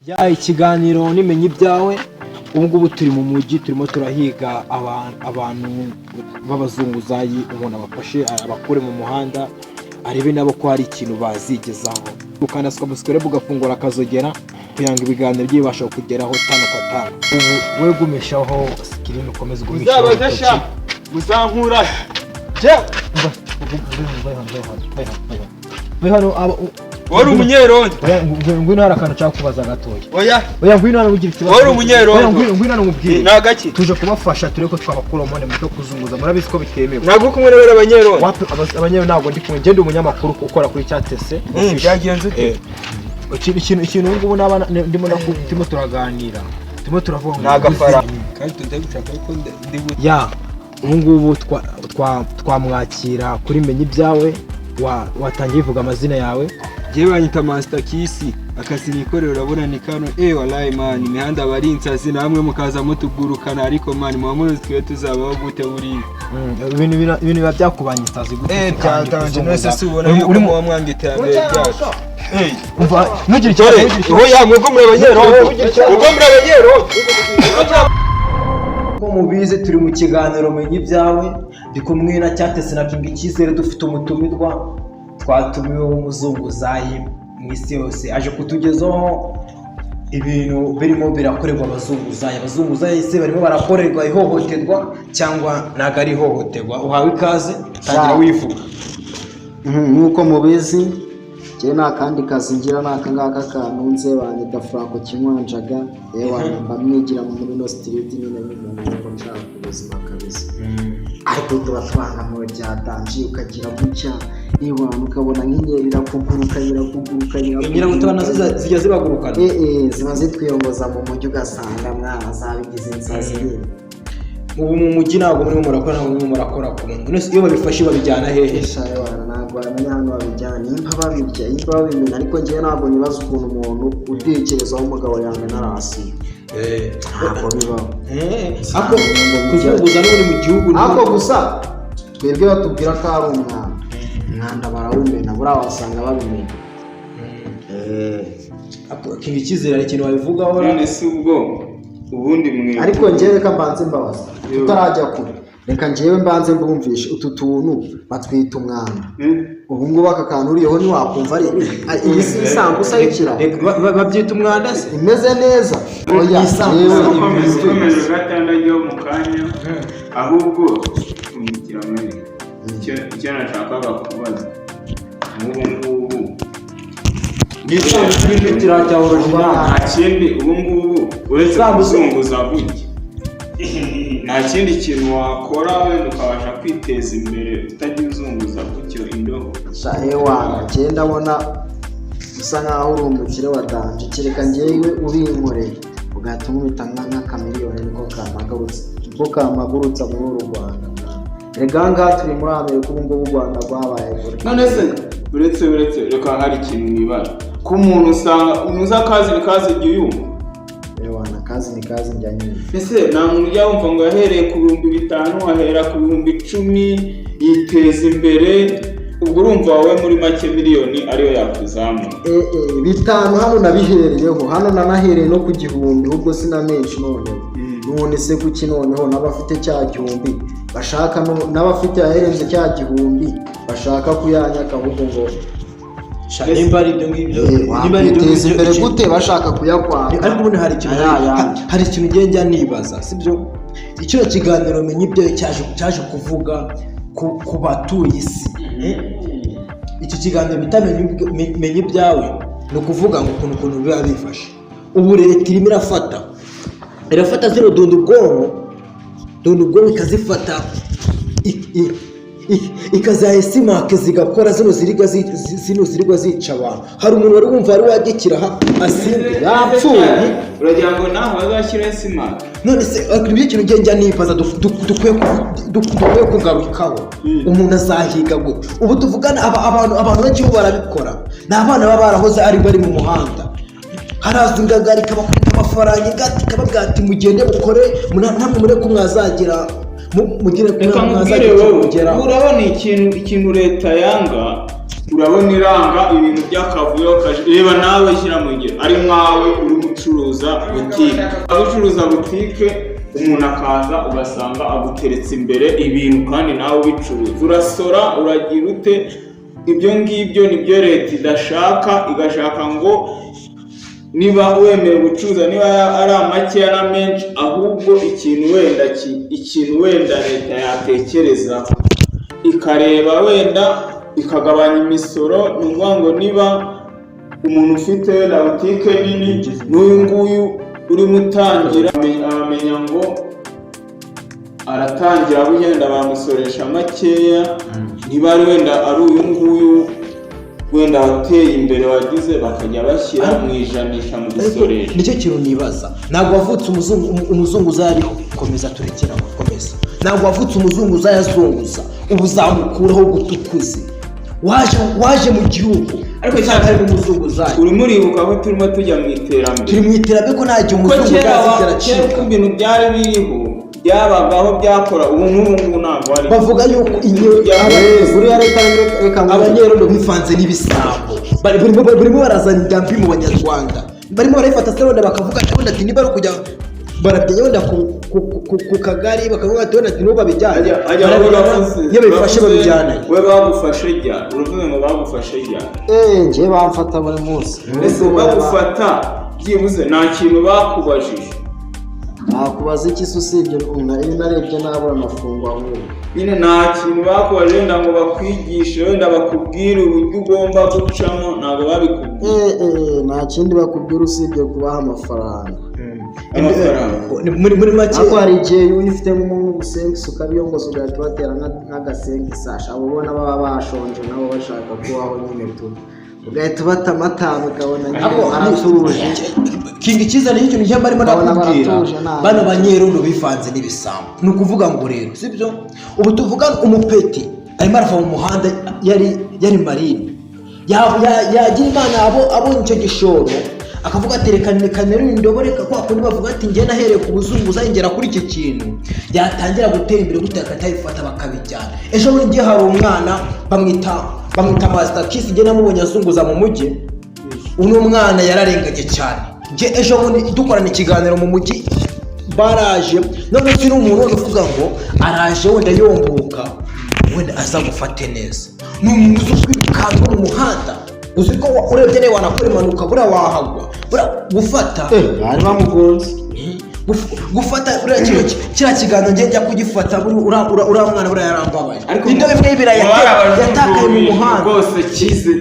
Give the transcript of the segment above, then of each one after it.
Ya ikiganiro nimenye ibyawe ubu ngubu turi mu mujyi turimo turahiga abantu b'abazunguzayi umuntu abafashe abakure mu muhanda arebe nabo ko hari ikintu bazigezaho ukanaswa musubire bugafungura akazogera kugira ngo ibiganiro byibasha kugeraho tano kwa tano. Ubu we gumishaho screen ukomeze gumishaho uzabazasha muzankura wari umunyerondo ngwino hari akantu nshaka kubaza gatoya. oya ngwino hano ugira ikibazo. wari umunyerondo ngwino hano mubwire nagaki tuje kubafasha tureko ko twabakura mu muntu kuzunguza murabizi ko bitemewe. ntabwo kumwe n'abera abanyerondo abanyerondo ntabwo ndi kumwe ngende umunyamakuru ukora kuri cyatese byagenze ute ikintu ngubu n'abana ndimo nakutimo turaganira turimo turavuga nagafara kandi tudagushaka ko ndi ya ubu ngubu twamwakira kuri menye ibyawe watangiye uvuga amazina yawe. jewe banyita Master Kiss akazi nikorera urabona ni kano wallahi man imihanda bari insazi namwe mukaza mutugurukana ariko man muhamuzi twe tuzabaho gute buri ibintu biba byakubanye insazi gute cyatanje nose si ubona yuko mu mwanga iterambere ryacu umva nugire icyo mwego muri abanyerondo ko mubize turi mu kiganiro menye ibyawe ndi kumwe na cyatese na King Icyizere dufite umutumirwa twatumiwe w'umuzunguzayi mu isi yose aje kutugezaho ibintu birimo birakorerwa abazunguzayi se barimo barakorerwa ihohoterwa cyangwa ntago ari ihohoterwa. Uhawe ikaze tangira wivuga. Nuko mubizi je nta kandi kazi ngira naka ngaka kanunze banyita Franco Kimwanjaga namba mwigira muri no street nyine n'umuntu nshaka ubuzima kabisa ariko tuba twanga mu byatanje ukagira gucya ukabona nk'inyeri irakuguruka ngira ngo tubana zijya zibagurukana ziba zitwiyongoza mu mujyi ugasanga mwana zabigize insazi nyine. Ubu mu mujyi ntabwo murimo murakora ku muntu nese iyo babifashe babijyana hehe ntabwo baramenya hano babijyana impa babimenya ariko njyewe ntabwo nibaza ukuntu umuntu utekerezaho umugabo yanjye narasi ntabwo bibaho ako kuzunguza n'uri mu gihugu ako gusa twebwe batubwira ko ari umwanda barawumena buriya wasanga babimenya. King Icyizere hari ikintu wabivugaho none si ubwo ubundi mwe ariko njyewe reka mbanze mbabaza tutarajya kure reka njyewe mbanze mbumvishe utu tuntu batwita umwanda ubu ngubu aka kantu uriyeho ntiwakumva ari iyi si isambusa y'ikira babyita umwanda se imeze neza oya ikomeze gatanda ryo mu kanya ahubwo umukira muri icyo nashakaga kubaza ngubu n'itira cya original akindi ubu ngubu uretse kuzunguza gutya nta kindi kintu wakora wenda ukabasha kwiteza imbere utagiye uzunguza gutyo indobo ewa ngenda abona usa nkaho uri umukire wa danje kereka njyewe ubinkoreye ugatuma umita nk'akamiliyoni niko kamagurutsa muri uru Rwanda. Rega ngaha turi muri Amerika ubu ngubu u Rwanda rwabaye none se uretse reka hari ikintu nibaza ko umuntu usanga unuza akazi ni kazi igihe yumva akazi ni kazi njya nyine ese nta muntu ujya wumva ngo yahereye ku 5,000 ahera ku 10,000 yiteza imbere ubwo urumva wowe muri make miliyoni ariyo yakuzamu 5 hano nabihereyeho hano nanahereye no ku 1,000 ubwo sina menshi none se kuki noneho n'abafite cya 1,000 bashaka n'abafite yaherenze cya 1,000 bashaka kuyanyaka ahubwo ngo nimba ari ibyo ngibyo niba ari iteza imbere gute bashaka kuyakwanga ariko ubundi hari ikintu njya nibaza sibyo icyo kiganiro menye ibyo cyaje kuvuga ku batuye isi icyo kiganiro bitamenye ibyawe ni ukuvuga ngo ukuntu biba bifashe. Ubu leta irimo irafata zino dundu ubwonko ikazifata ikazaha simake zigakora zino zirigwa zica abantu. Hari umuntu wari wumva ari wagikira asimbe yapfuye uragira ngo naho bazashyira simake none se ibyo kintu njya nibaza dukwiye kugarukaho umuntu azahiga gute. Ubu tuvugana abantu benshi bo barabikora ni abana baba barahoze ari bari mu muhanda haraza ingagari kabakubita amafaranga ingati kababwira ati mugende mukore namwe mureko mwazagira mugire kumwe mwazagira urabona ikintu leta yanga urabona iranga ibintu by'akavuyo reba nawe shyira mu ngiro ari mwawe uri mu gucuruza butike. Gucuruza butike umuntu akaza ugasanga aguteretse imbere ibintu kandi nawe ubicuruza, urasora uragira ute? Ibyo ngibyo nibyo leta idashaka, igashaka ngo niba wemeye gucuruza niba ari amakeya na menshi, ahubwo ikintu wenda leta yatekereza ikareba wenda ikagabanya imisoro. Ni ukuvuga ngo niba umuntu ufite na butike nini n'uyu nguyu urimo utangira amenya ngo aratangira wenda bamusoresha makeya, niba ari wenda ari uyu nguyu wenda wateye imbere wagize bakajya bashyira mu ijanisha mu gusoresha. Nicyo kintu nibaza, ntabwo wavutse umuzungu uzariho, komeza turekera komeza, ntabwo wavutse umuzungu uzayazunguza ubu uzamukuraho gutukuze, waje mu gihugu ariko cyane ari umuzungu uzaye. Urimo uribuka ko turimo tujya mu iterambere, turi mu iterambere ko nta gihe umuzungu uzazigera acika. Ko ibintu byari biriho byabagaho byakora, ubu n'ubu ntabwo ari. Bavuga yuko abanyerondo bivanze n'ibisambo, barimo barazana indambi mu banyarwanda, barimo barayifata se wenda bakavuga ati niba ari ukujya barabyenye wenda ku kagari bakavuga ati wenda nibo babijyanye, iyo bifashe babijyana. We bagufashe jya uruvuga ngo bagufashe jya njye bamfata buri munsi. Ese bagufata byibuze nta kintu bakubajije? Nakubaza iki se usibye iyo narebye nabura amafungo ahubwo nyine nta kintu bakubajije wenda ngo bakwigishe wenda bakubwire uburyo ugomba gucamo, ntabwo babikubwiye. Nta kindi bakubwira usibye kubaha amafaranga. Muri make ariko hari igihe iyo ufite nk'umuntu gusenkisa ukabiyongoza ugahita batera nk'agasenkisasha, abo ubona baba bashonje nabo bashaka kubaho nyine tu ugahita ubata amatanu ukabona nyine baratuje. Kinga icyizere y'ikintu njye barimo nakubwira, bano banyerondo bivanze n'ibisambo. Ni ukuvuga ngo rero sibyo, ubu tuvuga umupeti arimo arava mu muhanda yari marine, yagira imana abonye icyo gishoro akavuga ati reka rero indoboreka kwa kundi bavuga ati njye nahereye ku buzunguzayi ngera kuri iki kintu, yatangira gutera imbere gute akatayifata bakabijyana. Ejo bundi ngiye hari umwana bamwita Master Kiss, njye namubonye azunguza mu mujyi. Uno mwana yararenganye cyane, njye ejo bundi dukorana ikiganiro mu mujyi baraje, none si n'umuntu uvuga ngo araje wenda yombuka wenda aza gufate neza, ni umuntu uzwirukanka mu muhanda, uzi ko urebye nawe wanakora impanuka buriya wahagwa, buriya gufata bari bamugonze gufata kiriya kiganiro njye njya kugifata uriya mwana buriya yarambabaje. Indobo imwe y'ibirayi yatakaye mu muhanda rwose kize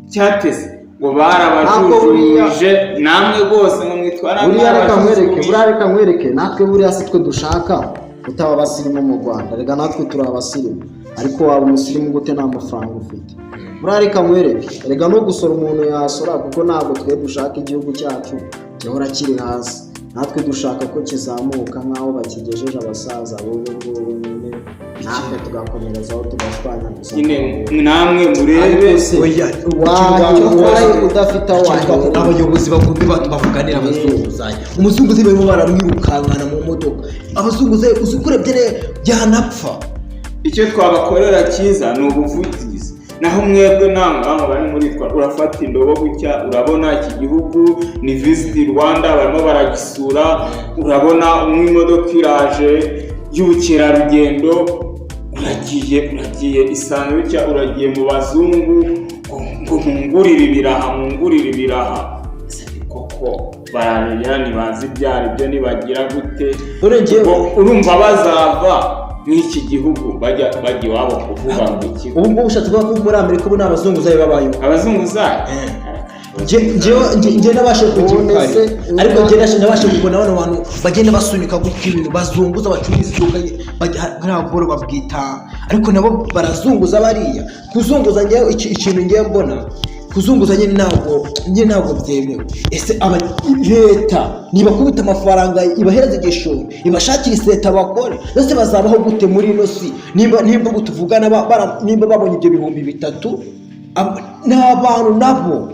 cyateze ngo barabajujurije namwe rwose ngo mwitwara. buriya reka nkwereke natwe buriya si twe dushaka kutaba abasirimu mu Rwanda, reka natwe turi abasirimu, ariko waba umusirimu gute nta mafaranga ufite? buriya reka nkwereke, reka no gusora umuntu yasora, kuko ntabwo twe dushaka igihugu cyacu gihora kiri hasi, natwe dushaka ko kizamuka nk'aho bakigejeje abasaza b'ubu ngubu, nyine natwe tugakomerezaho tugashwanya gusa. Namwe murebe udafite aho wahera. Abayobozi bagomba bavuganira abazunguzayi, umuzunguzayi barimo baramwirukankana mu modoka, abazunguzayi uzi ko urebye byanapfa. Icyo twabakorera cyiza ni ubuvugizi, naho mwebwe ntabwo bari muri urafata indobo gutya, urabona iki gihugu ni Visit Rwanda barimo baragisura, urabona imodoka iraje y'ubukerarugendo, uragiye isanzwe gutya, uragiye mu bazungu ngo mungurire ibiraha. Koko bararira ntibazi ibyari byo, nibagira gute urumva bazava n'iki gihugu bajya iwabo kuvuga ngo iki. Ubu ngubu ushatse kuvuga ko muri Amerika ubu n'abazunguzayi babayeho. Abazunguzayi njye nabashe kugira ariko njye nabashe kubona bano bantu bagenda basunika gutya ibintu bazunguza, bacuruza iduka nk'abagore babwita, ariko nabo barazunguza bariya. Kuzunguza njye ikintu ngiye mbona kuzunguza nyine ntabwo byemewe. Ese leta nibakubita amafaranga ibahereza igishoro, ibashakira iseta bakore, ese bazabaho gute muri ino si? Nimba tuvugana nimba babonye ibyo 3,000 n'abantu nabo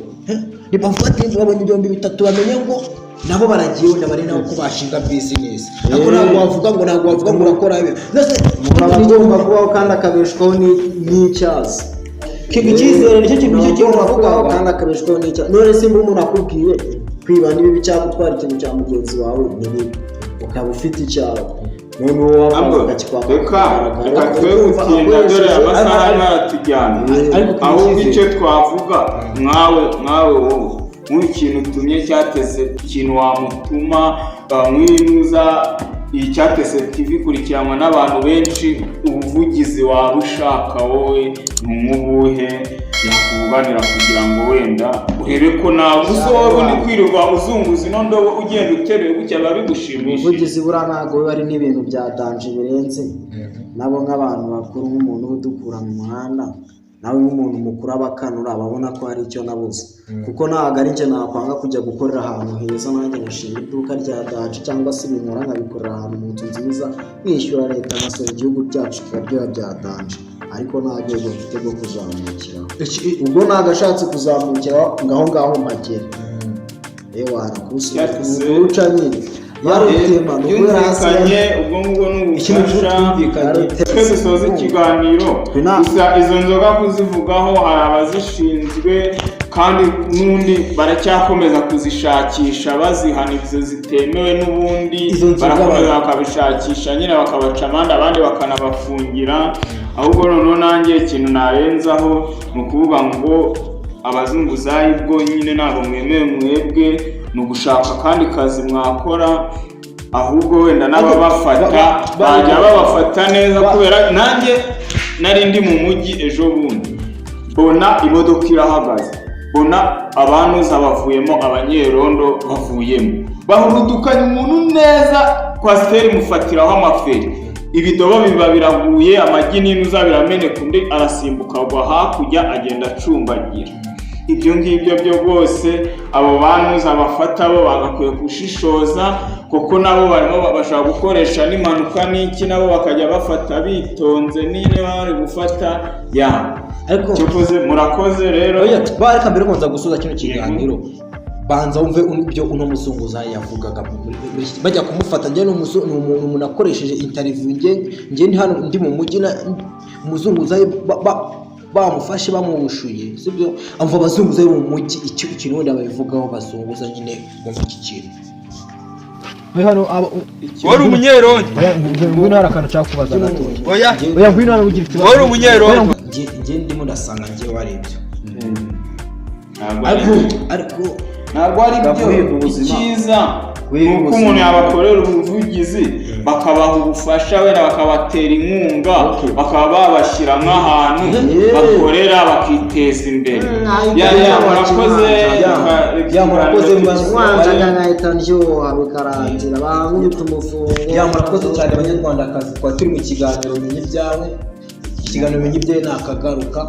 nibavuga ati babonye ibyo 3,000 bamenye ngo nabo baragiye wenda bari naho kubashinga business. Ariko ntabwo wavuga ngo urakora ibi ese murabagomba kubaho kandi akabeshwaho n'icyazi. Kinga icyizere nicyo kintu bavugaho kandi akabeshwaho n'icyazi. None simba umuntu akubwiye kwiba ni bibi cyangwa gutwara ikintu cya mugenzi wawe ni bibi ukaba ufite icyawe none wowe wavuga reka twe gutinda dore amasaha aratujyana ahubwo icyo twavuga mwawe wowe nk'ikintu utumye cyateze ikintu wamutuma mwinuza iyi cyateze TV ikurikiranwa n'abantu benshi ubuvugizi waba ushaka wowe n'umubuhe yakubuganira kugira ngo wenda urebe ko nawe uzoba ni kwirirwa uzunguza ino ndobo ugenda uteruye gutya biba bigushimishije. Ubuvugizi buriya ntabwo biba ari n'ibintu bya danje birenze nabo nk'abantu bakuru nk'umuntu udukura mu muhanda nawe nk'umuntu mukuru abakanura ababona ko hari icyo nabuze kuko ntabwo ari njye nakwanga kujya gukorera ahantu heza nanjye nashinga iduka rya danje cyangwa se ibinkora nkabikorera ahantu mu nzu nziza mwishyura leta nasaba igihugu cyacu kikaryoha bya danje ariko nta rwego mfite rwo kuzamukiraho ubwo ntabwo ashatse kuzamukiraho ngaho mpagera wana kuruca nyine byumvikanye ubwo ngubwo n'ubufasha twe dusoza ikiganiro gusa izo nzoga kuzivugaho hari abazishinzwe kandi n'undi baracyakomeza kuzishakisha bazihana ibyo zitemewe n'ubundi barakomeza bakabishakisha nyine bakabaca amande abandi bakanabafungira ahubwo noneho nanjye ikintu narenzaho ni ukuvuga ngo abazunguzayi bwo nyine ntabwo mwemewe mwebwe ni ugushaka kandi kazi mwakora ahubwo wenda n'ababafata bajya babafata neza kubera nanjye nari ndi mu mujyi ejo bundi mbona imodoka irahagaze mbona abantuza bavuyemo abanyerondo bavuyemo bahurudukanye umuntu neza kwasiteri mufatiraho amaferi ibidobo biba biraguye amagi n'inuza birameneka undi arasimbuka agwa hakurya agenda acumbagira ibyo ngibyo byo rwose abo bantuza bafata bo bagakwiye gushishoza kuko nabo barimo bashaka gukoresha n'impanuka n'iki nabo bakajya bafata bitonze niba bari gufata ariko cyokoze murakoze rero bareka mbere kubanza gusuza kino kiganiro banza wumve ibyo uno muzunguza yavugaga bajya kumufata njye umuntu akoresheje interview njye ndi hano ndi mu mujyi umuzunguza bamufashe bamuwushuye sibyo amva abazunguza mu mujyi ikintu wenda babivugaho bazunguza nyine mu iki kintu hano wari umunyerondo ngwino hari akantu cyangwa kubaza gato oya ngwino hano ugira ikibazo wari umunyerondo njye ndimo ndasanga njye warebye ariko ntabwo ari byo icyiza nuko umuntu yabakorera ubuvugizi bakabaha ubufasha wenda bakabatera inkunga bakaba babashyira nk'ahantu bakorera bakiteza imbere murakoze mwanjaga nkahita ndyoha bikarangira bankubita umufungo murakoze cyane abanyarwandakazi twari turi mu kiganiro menye ibyawe ikiganiro menye ibyawe nakagaruka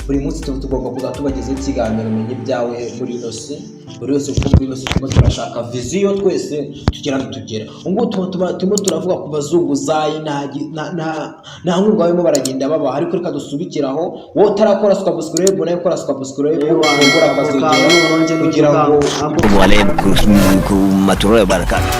buri munsi tugomba kuza tubagezaho ikiganiro menye ibyawe muri ino si buri wese uko muri ino si tuba turashaka viziyo twese tugera ntitugera ubwo turimo turavuga ku bazunguzayi nta nkunga barimo baragenda babaha ariko reka dusubikiraho wowe utarakora subscribe nawe ukora subscribe ugura akazogera kugira ngo Waalaikumsalam warahmatullahi wabarakatuh.